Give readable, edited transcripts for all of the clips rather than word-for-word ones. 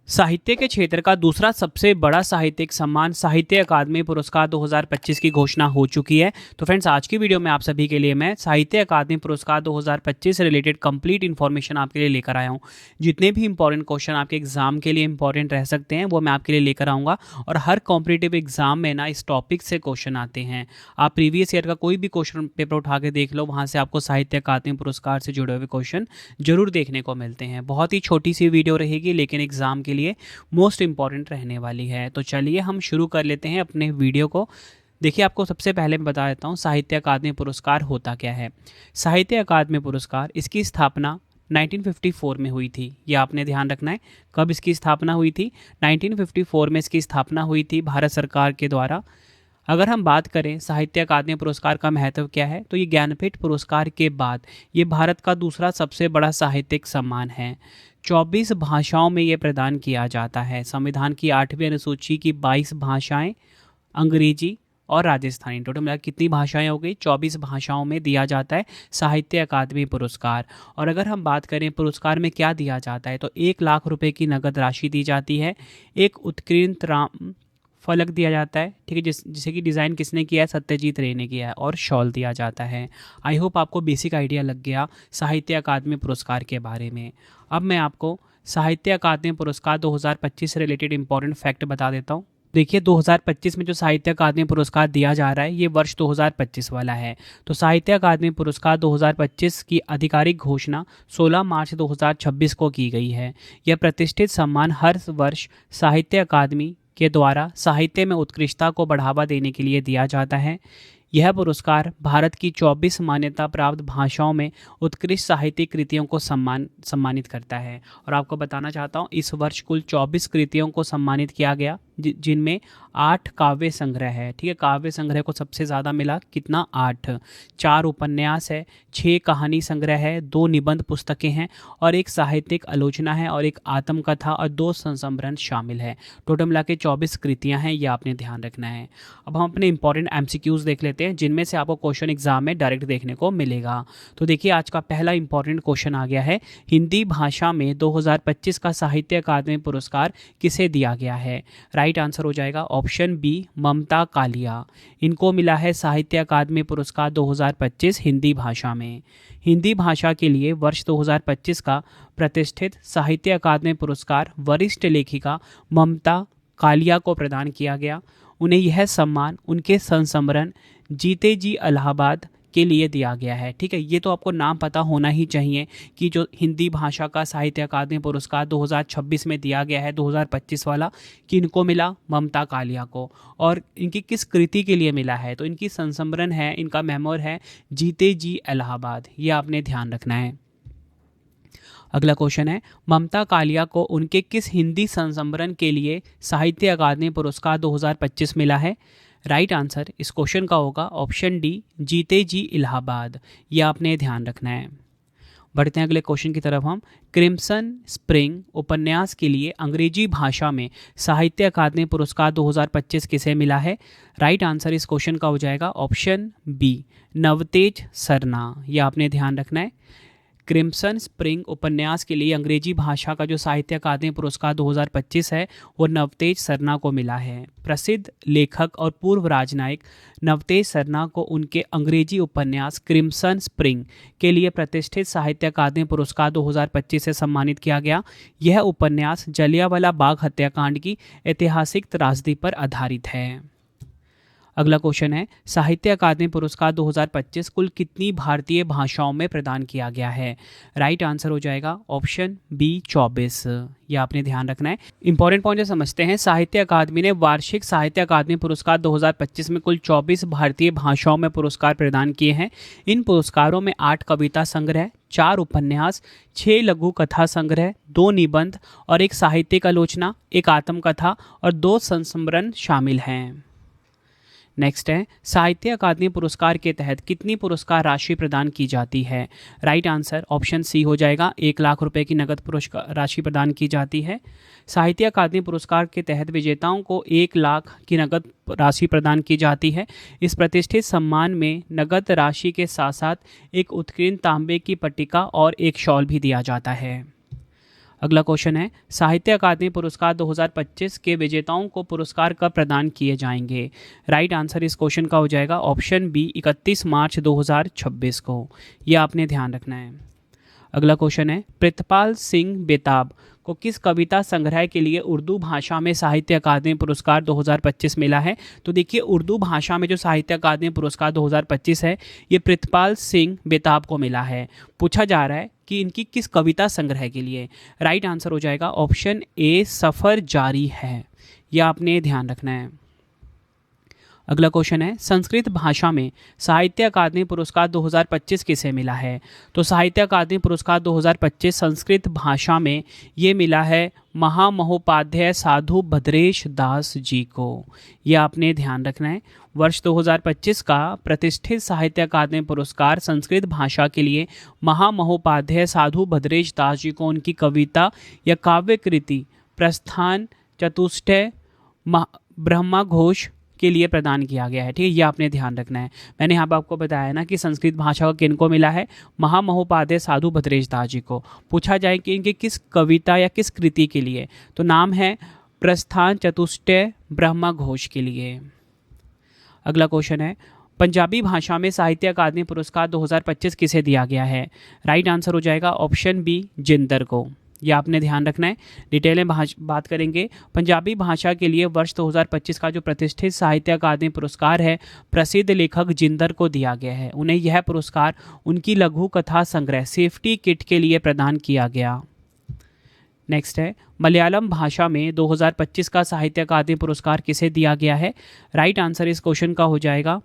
साहित्य के क्षेत्र का दूसरा सबसे बड़ा साहित्यिक सम्मान साहित्य अकादमी पुरस्कार 2025 की घोषणा हो चुकी है। तो फ्रेंड्स, आज की वीडियो में आप सभी के लिए मैं साहित्य अकादमी पुरस्कार 2025 से रिलेटेड कंप्लीट इन्फॉर्मेशन आपके लिए लेकर आया हूँ। जितने भी इंपॉर्टेंट क्वेश्चन आपके एग्जाम के लिए इंपॉर्टेंट रह सकते हैं वो मैं आपके लिए लेकर आऊँगा। और हर कॉम्पिटिटिव एग्जाम में ना इस टॉपिक से क्वेश्चन आते हैं। आप प्रीवियस ईयर का कोई भी क्वेश्चन पेपर उठा के देख लो, वहाँ से आपको साहित्य अकादमी पुरस्कार से जुड़े हुए क्वेश्चन जरूर देखने को मिलते हैं। बहुत ही छोटी सी वीडियो रहेगी लेकिन एग्जाम के लिए मोस्ट इंपॉर्टेंट रहने वाली है। तो चलिए हम शुरू कर लेते हैं अपने वीडियो को। देखिए, आपको सबसे पहले मैं बता देता हूँ साहित्य अकादमी पुरस्कार होता क्या है। साहित्य अकादमी पुरस्कार, इसकी स्थापना 1954 में हुई थी। ये आपने ध्यान रखना है। कब इसकी स्थापना हुई थी? 1954 में इसकी स्थापना हुई थी भारत सरकार के द्वारा। अगर हम बात करें साहित्य अकादमी पुरस्कार का महत्व क्या है, तो ये ज्ञानपीठ पुरस्कार के बाद ये भारत का दूसरा सबसे बड़ा साहित्यिक सम्मान है। 24 भाषाओं में ये प्रदान किया जाता है। संविधान की 8वीं अनुसूची की 22 भाषाएं, अंग्रेजी और राजस्थानी, टोटल मिला कितनी भाषाएं हो गई? 24 भाषाओं में दिया जाता है साहित्य अकादमी पुरस्कार। और अगर हम बात करें पुरस्कार में क्या दिया जाता है, तो 1 लाख रुपए की नगद राशि दी जाती है। एक उत्कीर्णत राम फलक दिया जाता है, ठीक है, जिसे कि डिज़ाइन किसने किया है? सत्यजीत रे ने किया है। और शॉल दिया जाता है। आई होप आपको बेसिक आइडिया लग गया साहित्य अकादमी पुरस्कार के बारे में। अब मैं आपको साहित्य अकादमी पुरस्कार 2025 से रिलेटेड इंपॉर्टेंट फैक्ट बता देता हूँ। देखिए, 2025 में जो साहित्य अकादमी पुरस्कार दिया जा रहा है ये वर्ष 2025 वाला है। तो साहित्य अकादमी पुरस्कार 2025 की आधिकारिक घोषणा 16 मार्च 2026 को की गई है। यह प्रतिष्ठित सम्मान हर वर्ष साहित्य अकादमी के द्वारा साहित्य में उत्कृष्टता को बढ़ावा देने के लिए दिया जाता है। यह पुरस्कार भारत की 24 मान्यता प्राप्त भाषाओं में उत्कृष्ट साहित्यिक कृतियों को सम्मानित करता है। और आपको बताना चाहता हूँ, इस वर्ष कुल 24 कृतियों को सम्मानित किया गया, जिनमें 8 काव्य संग्रह है। ठीक है, काव्य संग्रह को सबसे ज़्यादा मिला कितना? 8। 4 उपन्यास है, 6 कहानी संग्रह है, 2 निबंध पुस्तकें हैं और 1 साहित्यिक आलोचना है और 1 आत्मकथा और 2 संस्मरण शामिल है। टोटल मिला के 24 कृतियाँ हैं, ये आपने ध्यान रखना है। अब हम अपने इंपॉर्टेंट MCQs देख लेते हैं, जिनमें से आपको क्वेश्चन एग्जाम में डायरेक्ट देखने को मिलेगा। तो देखिए, आज का पहला इंपॉर्टेंट क्वेश्चन आ गया है, हिंदी भाषा में 2025 का साहित्य अकादमी पुरस्कार किसे दिया गया है? राइट आंसर हो जाएगा ऑप्शन बी, ममता कालिया। इनको मिला है साहित्य अकादमी पुरस्कार 2025 हिंदी भाषा में। हिंदी भाषा के लिए वर्ष 2025 का प्रतिष्ठित साहित्य अकादमी पुरस्कार वरिष्ठ लेखिका ममता कालिया को प्रदान किया गया। उन्हें यह सम्मान उनके संस्मरण जीते जी इलाहाबाद के लिए दिया गया है। ठीक है, ये तो आपको नाम पता होना ही चाहिए कि जो हिंदी भाषा का साहित्य अकादमी पुरस्कार 2026 में दिया गया है, 2025 वाला, कि इनको मिला ममता कालिया को। और इनकी किस कृति के लिए मिला है? तो इनकी संस्मरण है, इनका मेमोर है जीते जी इलाहाबाद। ये आपने ध्यान रखना है। अगला क्वेश्चन है, ममता कालिया को उनके किस हिंदी संस्मरण के लिए साहित्य अकादमी पुरस्कार 2025 मिला है? राइट आंसर इस क्वेश्चन का होगा ऑप्शन डी, जीते जी इलाहाबाद। यह आपने ध्यान रखना है। बढ़ते हैं अगले क्वेश्चन की तरफ हम। क्रिम्सन स्प्रिंग उपन्यास के लिए अंग्रेजी भाषा में साहित्य अकादमी पुरस्कार 2025 किसे मिला है? राइट आंसर इस क्वेश्चन का हो जाएगा ऑप्शन बी, नवतेज सरना। यह आपने ध्यान रखना है। क्रिम्सन स्प्रिंग उपन्यास के लिए अंग्रेजी भाषा का जो साहित्य अकादमी पुरस्कार 2025 है वो नवतेज सरना को मिला है। प्रसिद्ध लेखक और पूर्व राजनयिक नवतेज सरना को उनके अंग्रेजी उपन्यास क्रिम्सन स्प्रिंग के लिए प्रतिष्ठित साहित्य अकादमी पुरस्कार 2025 से सम्मानित किया गया। यह उपन्यास जलियांवाला बाग हत्याकांड की ऐतिहासिक त्रासदी पर आधारित है। अगला क्वेश्चन है, साहित्य अकादमी पुरस्कार 2025 कुल कितनी भारतीय भाषाओं में प्रदान किया गया है? राइट आंसर हो जाएगा ऑप्शन बी, 24। ये आपने ध्यान रखना है। इंपॉर्टेंट पॉइंट समझते हैं। साहित्य अकादमी ने वार्षिक साहित्य अकादमी पुरस्कार 2025 में कुल 24 भारतीय भाषाओं में पुरस्कार प्रदान किए हैं। इन पुरस्कारों में 8 कविता संग्रह, 4 उपन्यास, 6 लघु कथा संग्रह, 2 निबंध और 1 साहित्यिक आलोचना, 1 आत्मकथा और 2 संस्मरण शामिल हैं। नेक्स्ट है, साहित्य अकादमी पुरस्कार के तहत कितनी पुरस्कार राशि प्रदान की जाती है? राइट आंसर ऑप्शन सी हो जाएगा, 1 लाख रुपए की नगद पुरस्कार राशि प्रदान की जाती है। साहित्य अकादमी पुरस्कार के तहत विजेताओं को 1 लाख की नगद राशि प्रदान की जाती है। इस प्रतिष्ठित सम्मान में नगद राशि के साथ साथ एक उत्कीर्ण तांबे की पट्टिका और एक शॉल भी दिया जाता है। अगला क्वेश्चन है, साहित्य अकादमी पुरस्कार 2025 के विजेताओं को पुरस्कार कब प्रदान किए जाएंगे? राइट आंसर इस क्वेश्चन का हो जाएगा ऑप्शन बी 31 मार्च 2026 को। यह आपने ध्यान रखना है। अगला क्वेश्चन है, प्रितपाल सिंह बेताब को किस कविता संग्रह के लिए उर्दू भाषा में साहित्य अकादमी पुरस्कार 2025 मिला है? तो देखिए, उर्दू भाषा में जो साहित्य अकादमी पुरस्कार 2025 है, ये प्रितपाल सिंह बेताब को मिला है। पूछा जा रहा है कि इनकी किस कविता संग्रह के लिए। राइट आंसर हो जाएगा ऑप्शन ए सफ़र जारी है। यह आपने ध्यान रखना है। अगला क्वेश्चन है, संस्कृत भाषा में साहित्य अकादमी पुरस्कार 2025 किसे मिला है? तो साहित्य अकादमी पुरस्कार 2025 संस्कृत भाषा में ये मिला है महामहोपाध्याय साधु भद्रेश दास जी को। यह आपने ध्यान रखना है। वर्ष 2025 का प्रतिष्ठित साहित्य अकादमी पुरस्कार संस्कृत भाषा के लिए महामहोपाध्याय साधु भद्रेश दास जी को उनकी कविता या काव्य कृति प्रस्थान चतुष्टय ब्रह्मघोष के लिए प्रदान किया गया है। ठीक है, ये आपने ध्यान रखना है। मैंने यहाँ पर आपको बताया ना कि संस्कृत भाषा का किनको मिला है? महामहोपाध्याय साधु भद्रेश दास जी को। पूछा जाए कि इनके किस कविता या किस कृति के लिए, तो नाम है प्रस्थान चतुष्टय ब्रह्मघोष के लिए। अगला क्वेश्चन है, पंजाबी भाषा में साहित्य अकादमी पुरस्कार 2025 किसे दिया गया है? राइट आंसर हो जाएगा ऑप्शन बी जिंदर को। यह आपने ध्यान रखना है। डिटेल में बात करेंगे। पंजाबी भाषा के लिए वर्ष 2025 का जो प्रतिष्ठित साहित्य अकादमी पुरस्कार है प्रसिद्ध लेखक जिंदर को दिया गया है। उन्हें यह पुरस्कार उनकी लघु कथा संग्रह सेफ्टी किट के लिए प्रदान किया गया। नेक्स्ट है, मलयालम भाषा में 2025 का साहित्य अकादमी पुरस्कार किसे दिया गया है? राइट आंसर इस क्वेश्चन का हो जाएगा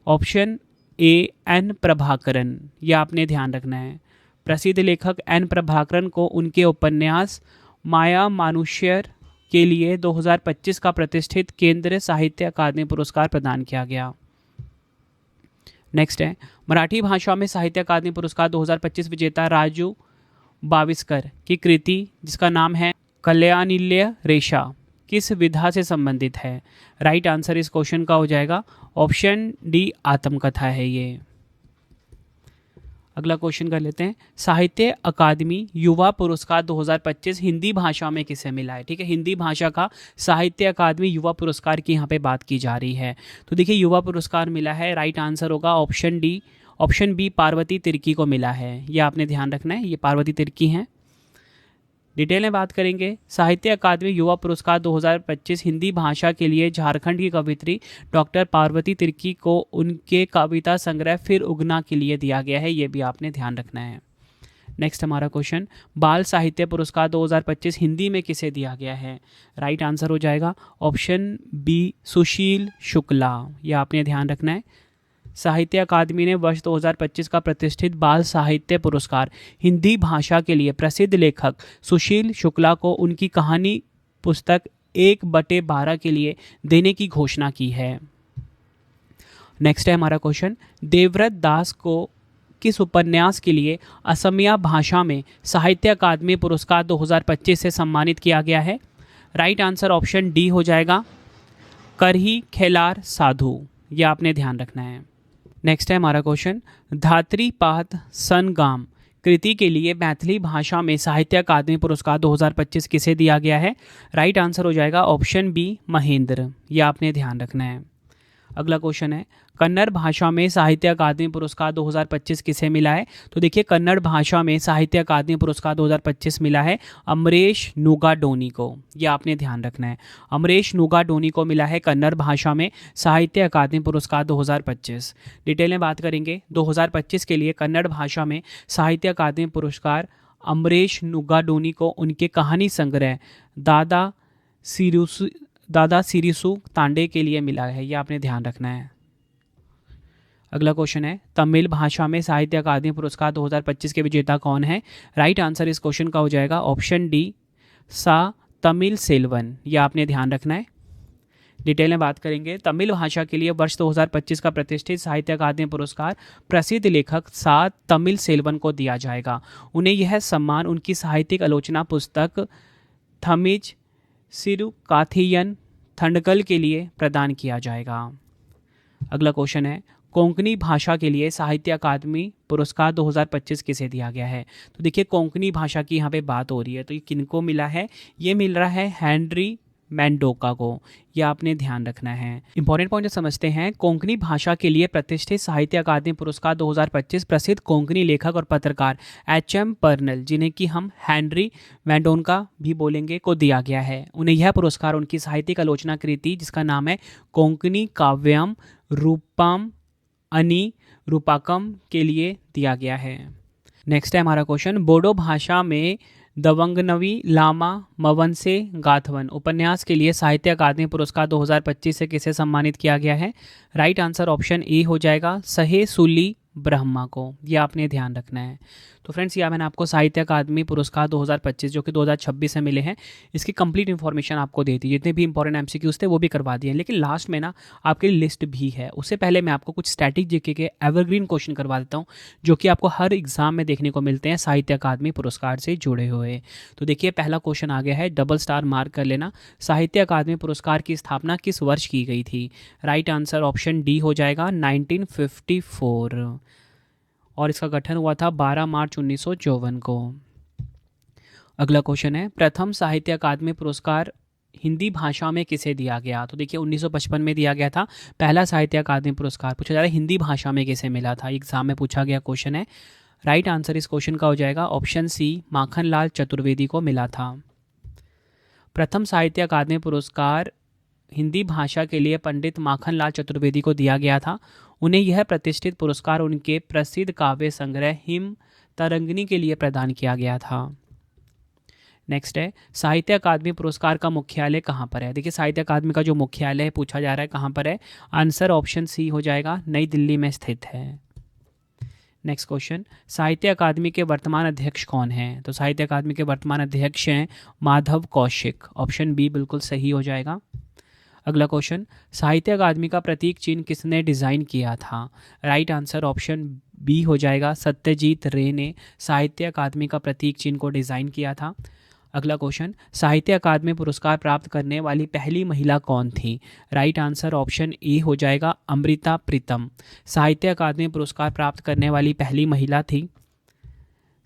ऑप्शन ए एन प्रभाकरन। यह आपने ध्यान रखना है। प्रसिद्ध लेखक एन प्रभाकरन को उनके उपन्यास माया मानुष्यर के लिए 2025 का प्रतिष्ठित केंद्रीय साहित्य अकादमी पुरस्कार प्रदान किया गया। नेक्स्ट है, मराठी भाषा में साहित्य अकादमी पुरस्कार 2025 विजेता राजू बाविस्कर की कृति जिसका नाम है कल्याणिल्य रेशा किस विधा से संबंधित है? राइट आंसर इस क्वेश्चन का हो जाएगा ऑप्शन डी आत्मकथा है ये। अगला क्वेश्चन कर लेते हैं, साहित्य अकादमी युवा पुरस्कार 2025 हिंदी भाषा में किसे मिला है? ठीक है, हिंदी भाषा का साहित्य अकादमी युवा पुरस्कार की यहाँ पे बात की जा रही है। तो देखिए, युवा पुरस्कार मिला है, राइट आंसर होगा option D. Option B Parvati Tirkey को मिला है। ये आपने ध्यान रखना है, ये पार्वती तिर्की हैं। डिटेल में बात करेंगे। साहित्य अकादमी युवा पुरस्कार 2025 हिंदी भाषा के लिए झारखंड की कवित्री डॉक्टर पार्वती तिर्की को उनके कविता संग्रह फिर उगना के लिए दिया गया है। ये भी आपने ध्यान रखना है। नेक्स्ट हमारा क्वेश्चन, बाल साहित्य पुरस्कार 2025 हिंदी में किसे दिया गया है? राइट आंसर हो जाएगा ऑप्शन बी सुशील शुक्ला। यह आपने ध्यान रखना है। साहित्य अकादमी ने वर्ष 2025 का प्रतिष्ठित बाल साहित्य पुरस्कार हिंदी भाषा के लिए प्रसिद्ध लेखक सुशील शुक्ला को उनकी कहानी पुस्तक 1/12 के लिए देने की घोषणा की है। नेक्स्ट है हमारा क्वेश्चन, देवव्रत दास को किस उपन्यास के लिए असमिया भाषा में साहित्य अकादमी पुरस्कार 2025 से सम्मानित किया गया है? राइट आंसर ऑप्शन डी हो जाएगा करही खेलार साधु। यह आपने ध्यान रखना है। नेक्स्ट है हमारा क्वेश्चन, धात्री पात सनगाम कृति के लिए मैथिली भाषा में साहित्य अकादमी पुरस्कार 2025 किसे दिया गया है? राइट आंसर हो जाएगा ऑप्शन बी महेंद्र। यह आपने ध्यान रखना है। अगला क्वेश्चन है, कन्नड़ भाषा में साहित्य अकादमी पुरस्कार 2025 किसे मिला है? तो देखिए, कन्नड़ भाषा में साहित्य अकादमी पुरस्कार 2025 मिला है अमरेश नुगाडोनी को। यह आपने ध्यान रखना है। अमरेश नुगाडोनी को मिला है कन्नड़ भाषा में साहित्य अकादमी पुरस्कार 2025। डिटेल में बात करेंगे। 2025 के लिए कन्नड़ भाषा में साहित्य अकादमी पुरस्कार अमरेश नुगाडोनी को उनके कहानी संग्रह दादा सिरिसु तांडे के लिए मिला है। यह आपने ध्यान रखना है। अगला क्वेश्चन है, तमिल भाषा में साहित्य अकादमी पुरस्कार 2025 के विजेता कौन है? राइट आंसर इस क्वेश्चन का हो जाएगा ऑप्शन डी सा तमिल सेल्वन। यह आपने ध्यान रखना है। डिटेल में बात करेंगे। तमिल भाषा के लिए वर्ष 2025 का प्रतिष्ठित साहित्य अकादमी पुरस्कार प्रसिद्ध लेखक सा तमिल सेल्वन को दिया जाएगा। उन्हें यह सम्मान उनकी साहित्यिक आलोचना पुस्तक थमिज सिरुकाथियन थंडकल के लिए प्रदान किया जाएगा। अगला क्वेश्चन है, कोंकणी भाषा के लिए साहित्य अकादमी पुरस्कार 2025 किसे दिया गया है? तो देखिए कोंकणी भाषा की यहाँ पे बात हो रही है, तो ये किनको मिला है? ये मिल रहा है हेनरी मेंडोका को, ये आपने ध्यान रखना है। इंपॉर्टेंट पॉइंट समझते हैं। कोंकणी भाषा के लिए प्रतिष्ठित साहित्य अकादमी पुरस्कार 2025 प्रसिद्ध कोंकणी लेखक और पत्रकार एच.एम. पर्नेल, जिन्हें कि हम हेनरी मेंडोका भी बोलेंगे, को दिया गया है। उन्हें यह पुरस्कार उनकी साहित्यिक आलोचना कृति जिसका नाम है कोंकणी काव्यम रूपम अनि रूपाकम के लिए दिया गया है। नेक्स्ट है हमारा क्वेश्चन, बोडो भाषा में दवंगनवी लामा मवनसे गाथवन उपन्यास के लिए साहित्य अकादमी पुरस्कार 2025 से किसे सम्मानित किया गया है? राइट आंसर ऑप्शन ए हो जाएगा सहे सुली ब्रह्मा को, यह आपने ध्यान रखना है। तो फ्रेंड्स यह मैंने आपको साहित्य अकादमी पुरस्कार 2025 जो कि 2026 से मिले हैं, इसकी कंप्लीट इन्फॉर्मेशन आपको दे दी। जितने भी इंपॉर्टेंट एमसीक्यूज थे वो भी करवा दिए हैं, लेकिन लास्ट में ना आपके लिस्ट भी है। उससे पहले मैं आपको कुछ स्टैटिक जीके के एवरग्रीन क्वेश्चन करवा देता हूँ, जो कि आपको हर एग्जाम में देखने को मिलते हैं साहित्य अकादमी पुरस्कार से जुड़े हुए। तो देखिए पहला क्वेश्चन आ गया है, डबल स्टार मार्क कर लेना। साहित्य अकादमी पुरस्कार की स्थापना किस वर्ष की गई थी? राइट आंसर ऑप्शन डी हो जाएगा 1954, और इसका गठन हुआ था 12 मार्च 1954 को। अगला क्वेश्चन है, प्रथम साहित्य अकादमी पुरस्कार हिंदी भाषा में किसे दिया गया? तो देखिए 1955 में दिया गया था पहला साहित्य अकादमी पुरस्कार। पूछा जा रहा है हिंदी भाषा में किसे मिला था, एग्जाम में पूछा गया क्वेश्चन है। राइट आंसर इस क्वेश्चन का हो जाएगा ऑप्शन सी, माखनलाल चतुर्वेदी को मिला था। प्रथम साहित्य अकादमी पुरस्कार हिंदी भाषा के लिए पंडित माखनलाल चतुर्वेदी को दिया गया था। उन्हें यह प्रतिष्ठित पुरस्कार उनके प्रसिद्ध काव्य संग्रह हिम तरंगिणी के लिए प्रदान किया गया था। नेक्स्ट है, साहित्य अकादमी पुरस्कार का मुख्यालय कहाँ पर है? देखिए साहित्य अकादमी का जो मुख्यालय है पूछा जा रहा है कहाँ पर है, आंसर ऑप्शन सी हो जाएगा, नई दिल्ली में स्थित है। नेक्स्ट क्वेश्चन, साहित्य अकादमी के वर्तमान अध्यक्ष कौन हैं? तो साहित्य अकादमी के वर्तमान अध्यक्ष हैं माधव कौशिक, ऑप्शन बी बिल्कुल सही हो जाएगा। अगला क्वेश्चन, साहित्य अकादमी का प्रतीक चिन्ह किसने डिज़ाइन किया था? राइट आंसर ऑप्शन बी हो जाएगा, सत्यजीत रे ने साहित्य अकादमी का प्रतीक चिन्ह को डिज़ाइन किया था। अगला क्वेश्चन, साहित्य अकादमी पुरस्कार प्राप्त करने वाली पहली महिला कौन थी? राइट आंसर ऑप्शन ए हो जाएगा, अमृता प्रीतम साहित्य अकादमी पुरस्कार प्राप्त करने वाली पहली महिला थी।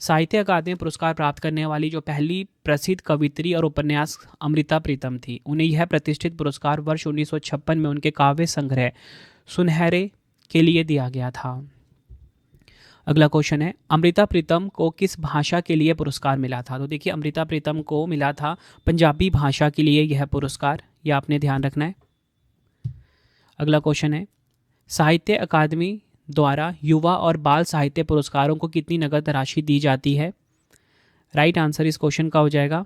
साहित्य अकादमी पुरस्कार प्राप्त करने वाली जो पहली प्रसिद्ध कवित्री और उपन्यास अमृता प्रीतम थी। उन्हें यह प्रतिष्ठित पुरस्कार वर्ष 1956 में उनके काव्य संग्रह सुनहरे के लिए दिया गया था। अगला क्वेश्चन है, अमृता प्रीतम को किस भाषा के लिए पुरस्कार मिला था? तो देखिए अमृता प्रीतम को मिला था पंजाबी भाषा के लिए यह पुरस्कार, यह आपने ध्यान रखना है। अगला क्वेश्चन है, साहित्य अकादमी द्वारा युवा और बाल साहित्य पुरस्कारों को कितनी नगद राशि दी जाती है? राइट आंसर इस क्वेश्चन का हो जाएगा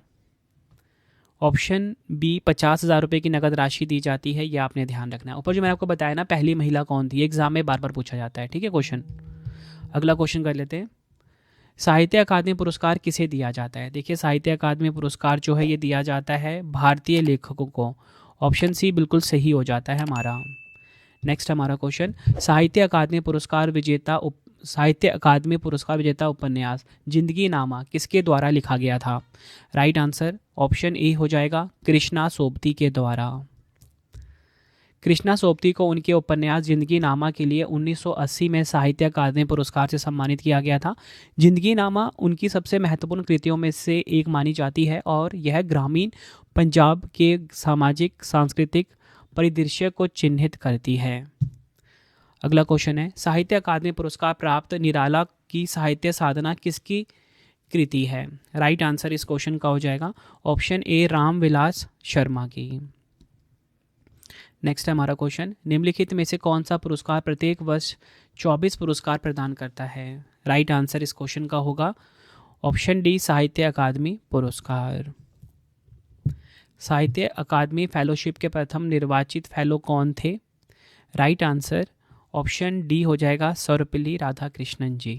ऑप्शन बी, 50,000 रुपये की नगद राशि दी जाती है, यह आपने ध्यान रखना है। ऊपर जो मैंने आपको बताया ना पहली महिला कौन थी, एग्जाम में बार बार पूछा जाता है, ठीक है क्वेश्चन। अगला क्वेश्चन कर लेते हैं, साहित्य अकादमी पुरस्कार किसे दिया जाता है? देखिए साहित्य अकादमी पुरस्कार जो है ये दिया जाता है भारतीय लेखकों को, ऑप्शन सी बिल्कुल सही हो जाता है हमारा। नेक्स्ट हमारा क्वेश्चन, साहित्य अकादमी पुरस्कार विजेता उपन्यास जिंदगी नामा किसके द्वारा लिखा गया था? राइट आंसर ऑप्शन ए हो जाएगा, कृष्णा सोबती के द्वारा। कृष्णा सोबती को उनके उपन्यास जिंदगी नामा के लिए 1980 में साहित्य अकादमी पुरस्कार से सम्मानित किया गया था। जिंदगी नामा उनकी सबसे महत्वपूर्ण कृतियों में से एक मानी जाती है और यह ग्रामीण पंजाब के सामाजिक सांस्कृतिक परिदृश्य को चिन्हित करती है। अगला क्वेश्चन है, साहित्य अकादमी पुरस्कार प्राप्त निराला की साहित्य साधना किसकी कृति है? राइट आंसर इस क्वेश्चन का हो जाएगा ऑप्शन ए, रामविलास शर्मा की। नेक्स्ट है हमारा क्वेश्चन, निम्नलिखित में से कौन सा पुरस्कार प्रत्येक वर्ष 24 पुरस्कार प्रदान करता है? राइट आंसर इस क्वेश्चन का होगा ऑप्शन डी, साहित्य अकादमी पुरस्कार। साहित्य अकादमी फेलोशिप के प्रथम निर्वाचित फेलो कौन थे? राइट आंसर ऑप्शन डी हो जाएगा, सर्वपल्ली राधाकृष्णन जी।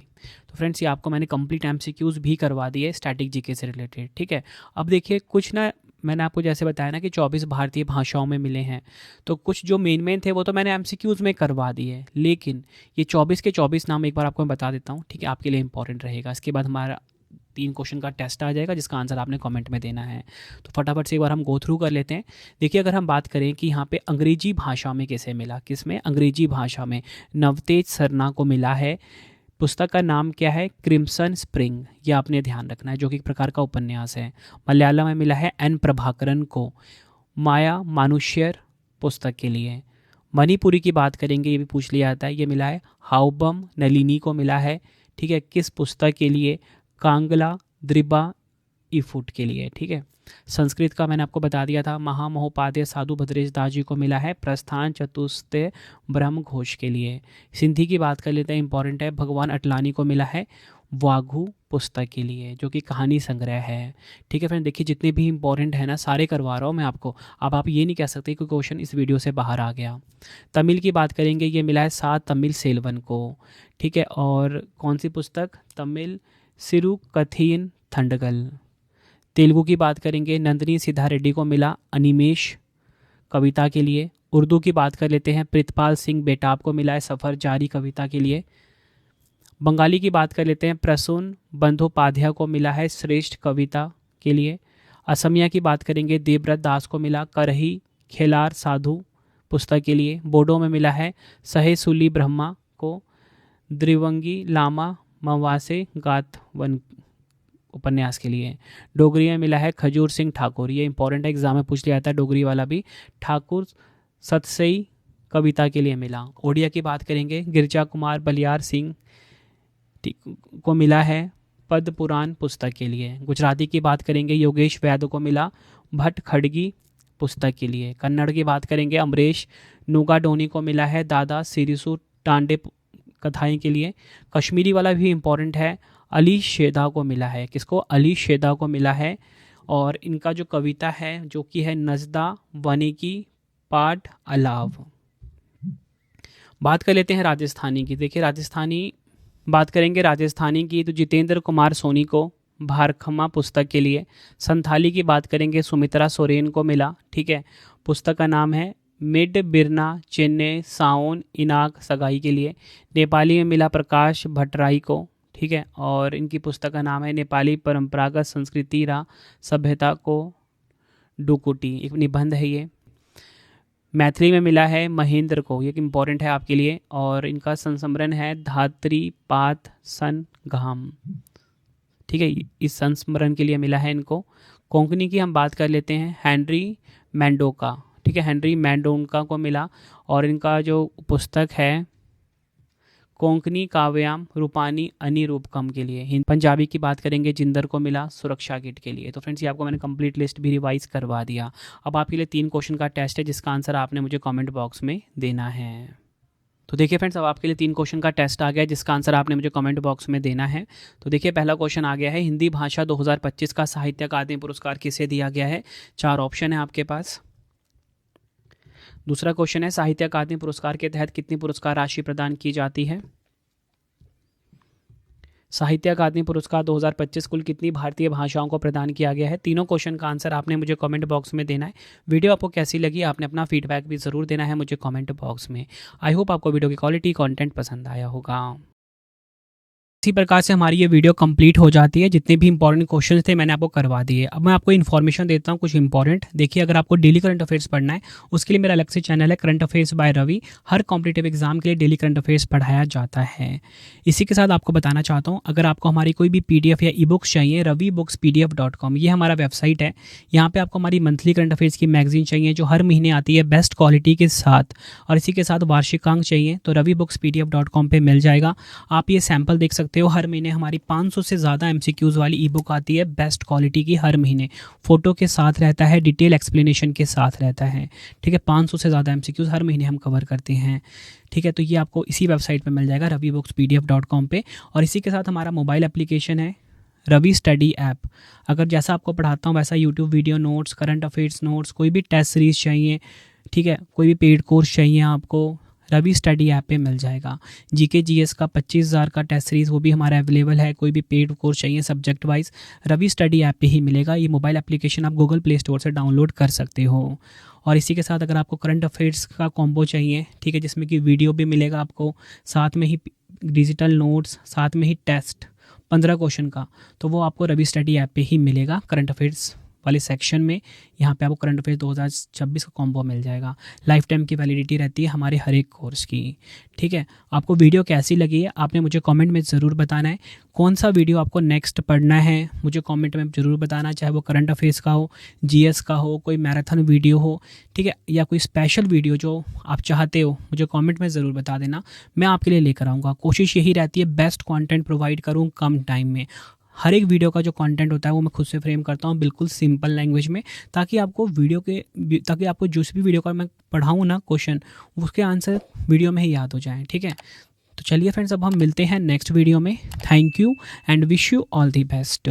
तो फ्रेंड्स ये आपको मैंने कंप्लीट एमसीक्यूज भी करवा दिए स्टैटिक जीके से रिलेटेड, ठीक है। अब देखिए कुछ ना, मैंने आपको जैसे बताया ना कि 24 भारतीय भाषाओं में मिले हैं, तो कुछ जो मेन थे वो तो मैंने एमसीक्यूज में करवा दिए, लेकिन ये 24 के 24 नाम एक बार आपको मैं बता देता हूँ, ठीक है, आपके लिए इंपॉर्टेंट रहेगा। इसके बाद हमारा 3 क्वेश्चन का टेस्ट आ जाएगा जिसका आंसर आपने कमेंट में देना है। तो फटाफट से एक बार हम गो थ्रू कर लेते हैं। देखिए, अगर हम बात करें कि यहाँ पे अंग्रेजी भाषा में किसे मिला, किसमें, अंग्रेजी भाषा में नवतेज सरना को मिला है। पुस्तक का नाम क्या है, क्रिम्सन स्प्रिंग, ये आपने ध्यान रखना है, जो कि एक प्रकार का उपन्यास है। मलयालम में मिला है एन प्रभाकरन को माया मानुष्यर पुस्तक के लिए। मणिपुरी की बात करेंगे, ये भी पूछ लिया जाता है, ये मिला है हाउबम नलिनी को मिला है, ठीक है, किस पुस्तक के लिए, कांगला द्रिबा इफुट के लिए, ठीक है। संस्कृत का मैंने आपको बता दिया था, महामहोपाध्याय साधु भद्रेश दास जी को मिला है प्रस्थान चतुस्ते ब्रह्म घोष के लिए। सिंधी की बात कर लेते हैं, इंपॉर्टेंट है, भगवान अटलानी को मिला है वाघू पुस्तक के लिए, जो कि कहानी संग्रह है, ठीक है फ्रेंड। देखिए, जितने भी इंपॉर्टेंट है ना, सारे करवा रहा हूँ मैं आपको। अब आप ये नहीं कह सकते कि क्वेश्चन इस वीडियो से बाहर आ गया। तमिल की बात करेंगे, ये मिला है सा तमिल सेल्वन को, ठीक है। और कौन सी पुस्तक, तमिल सिरुकथीन थंडगल। तेलुगु की बात करेंगे, नंदिनी सिद्धा रेड्डी को मिला अनिमेश कविता के लिए। उर्दू की बात कर लेते हैं, प्रितपाल सिंह बेटाब को मिला है सफ़र जारी कविता के लिए। बंगाली की बात कर लेते हैं, प्रसून बंदोपाध्याय को मिला है श्रेष्ठ कविता के लिए। असमिया की बात करेंगे, देवव्रत दास को मिला करही खेलार साधु पुस्तक के लिए। बोडो में मिला है सहेसुली ब्रह्मा को द्रिवंगी लामा मवासे गातवन उपन्यास के लिए। डोगरी में मिला है खजूर सिंह ठाकुर, ये इंपॉर्टेंट है, एग्जाम में पूछ लिया जाता है डोगरी वाला भी, ठाकुर सतसई कविता के लिए मिला। ओडिया की बात करेंगे, गिरजा कुमार बलियार सिंह को मिला है पद्म पुराण पुस्तक के लिए। गुजराती की बात करेंगे, योगेश वैद को मिला भट्ट खड़गी पुस्तक के लिए। कन्नड़ की बात करेंगे, अमरीश नुगाडोनी को मिला है दादा सिरिसु टांडे कथाएं के लिए। कश्मीरी वाला भी इंपॉर्टेंट है, अली शेदा को मिला है, किसको, अली शेदा को मिला है। और इनका जो कविता है जो कि है नजदा बने की पाठ अलाव। बात कर लेते हैं राजस्थानी की। देखिए, राजस्थानी बात करेंगे राजस्थानी की, तो जितेंद्र कुमार सोनी को भारखमा पुस्तक के लिए। संथाली की बात करेंगे, सुमित्रा सोरेन को मिला, ठीक है, पुस्तक का नाम है मिड बिरना चेन्नई साओन इनाक सगाई के लिए। नेपाली में मिला प्रकाश भट्टराई को, ठीक है, और इनकी पुस्तक का नाम है नेपाली परंपरागत संस्कृति रा सभ्यता को डुकुटी, एक निबंध है ये। मैथिली में मिला है महेंद्र को, ये इम्पॉर्टेंट है आपके लिए, और इनका संस्मरण है धात्री पात सन घाम, ठीक है, इस संस्मरण के लिए मिला है इनको। कोंकणी की हम बात कर लेते हैं, हेनरी मैंडोका, ठीक है, हेनरी मैंडोका को मिला, और इनका जो पुस्तक है कोंकणी काव्याम रूपानी अनिरूपकम के लिए। पंजाबी की बात करेंगे, जिंदर को मिला सुरक्षा किट के लिए। तो फ्रेंड्स, ये आपको मैंने कंप्लीट लिस्ट भी रिवाइज करवा दिया। अब आपके लिए 3 क्वेश्चन का टेस्ट है जिसका आंसर आपने मुझे कमेंट बॉक्स में देना है। तो देखिए फ्रेंड्स, अब आपके लिए 3 क्वेश्चन का टेस्ट आ गया है जिसका आंसर आपने मुझे कमेंट बॉक्स में देना है। तो देखिए, पहला क्वेश्चन आ गया है, हिंदी भाषा 2025 का साहित्य अकादमी पुरस्कार किसे दिया गया है। 4 ऑप्शन है आपके पास। दूसरा क्वेश्चन है, साहित्य अकादमी पुरस्कार के तहत कितनी पुरस्कार राशि प्रदान की जाती है। साहित्य अकादमी पुरस्कार 2025 कुल कितनी भारतीय भाषाओं को प्रदान किया गया है। तीनों क्वेश्चन का आंसर आपने मुझे कमेंट बॉक्स में देना है। वीडियो आपको कैसी लगी, आपने अपना फीडबैक भी ज़रूर देना है मुझे कमेंट बॉक्स में। आई होप आपको वीडियो की क्वालिटी कंटेंट पसंद आया होगा। इसी प्रकार से हमारी ये वीडियो कंप्लीट हो जाती है। जितने भी इंपॉर्टेंट क्वेश्चन थे मैंने आपको करवा दिए। अब मैं आपको इन्फॉर्मेशन देता हूँ कुछ इंपॉर्टेंट। देखिए, अगर आपको डेली करंट अफेयर्स पढ़ना है उसके लिए मेरा अलग से चैनल है करंट अफेयर्स बाय रवि। हर कॉम्पिटिटिव एग्जाम के लिए डेली करंट अफेयर्स पढ़ाया जाता है। इसी के साथ आपको बताना चाहता हूँ, अगर आपको हमारी कोई भी PDF या ई-बुक्स चाहिए, ravibooks.pdf.com ये हमारा वेबसाइट है। यहाँ पे आपको हमारी मंथली करंट अफेयर्स की मैगजीन चाहिए जो हर महीने आती है बेस्ट क्वालिटी के साथ, और इसी के साथ वार्षिकांक चाहिए तो ravibooks.pdf.com पे मिल जाएगा। आप ये सैंपल देख सकते हो। हर महीने हमारी 500 से ज़्यादा MCQs वाली ई-बुक आती है बेस्ट क्वालिटी की, हर महीने फोटो के साथ रहता है, डिटेल एक्सप्लेनेशन के साथ रहता है, ठीक है। 500 से ज़्यादा MCQs हर महीने हम कवर करते हैं, ठीक है। तो ये आपको इसी वेबसाइट पे मिल जाएगा ravibooks.pdf.com पे। और इसी के साथ हमारा मोबाइल एप्लीकेशन है रवि स्टडी ऐप। अगर जैसा आपको पढ़ाता हूँ वैसा YouTube video notes, current affairs notes, कोई भी टेस्ट सीरीज चाहिए, ठीक है, कोई भी पेड कोर्स चाहिए आपको, रवि स्टडी ऐप पे मिल जाएगा। GK GS का 25,000 का टेस्ट सीरीज़ वो भी हमारा अवेलेबल है। कोई भी पेड कोर्स चाहिए subject wise, Ravi study app पे ही मिलेगा। ये मोबाइल एप्लीकेशन आप गूगल प्ले स्टोर से डाउनलोड कर सकते हो। और इसी के साथ अगर आपको करंट अफेयर्स का कॉम्बो चाहिए, ठीक है, जिसमें कि वीडियो भी मिलेगा आपको, साथ में ही डिजिटल नोट्स, साथ में ही टेस्ट 15 क्वेश्चन का, तो वो आपको रवि स्टडी ऐप पे ही मिलेगा। करंट अफेयर्स वाले सेक्शन में यहाँ पे आपको करंट अफेयर 2026 का कॉम्बो मिल जाएगा। लाइफ टाइम की वैलिडिटी रहती है हमारे हर एक कोर्स की। ठीक है, आपको वीडियो कैसी लगी है आपने मुझे कमेंट में ज़रूर बताना है। कौन सा वीडियो आपको नेक्स्ट पढ़ना है मुझे कमेंट में ज़रूर बताना, चाहे वो करंट अफेयर्स का हो, जीएस का हो, कोई मैराथन वीडियो हो, ठीक है, या कोई स्पेशल वीडियो जो आप चाहते हो मुझे कमेंट में ज़रूर बता देना, मैं आपके लिए लेकर आऊँगा। कोशिश यही रहती है बेस्ट कंटेंट प्रोवाइड करूँ कम टाइम में। हर एक वीडियो का जो कंटेंट होता है वो मैं खुद से फ्रेम करता हूँ बिल्कुल सिंपल लैंग्वेज में, ताकि आपको जिस भी वीडियो का मैं पढ़ाऊँ ना क्वेश्चन, उसके आंसर वीडियो में ही याद हो जाए। ठीक है, तो चलिए फ्रेंड्स अब हम मिलते हैं नेक्स्ट वीडियो में। Thank you and wish you all the best.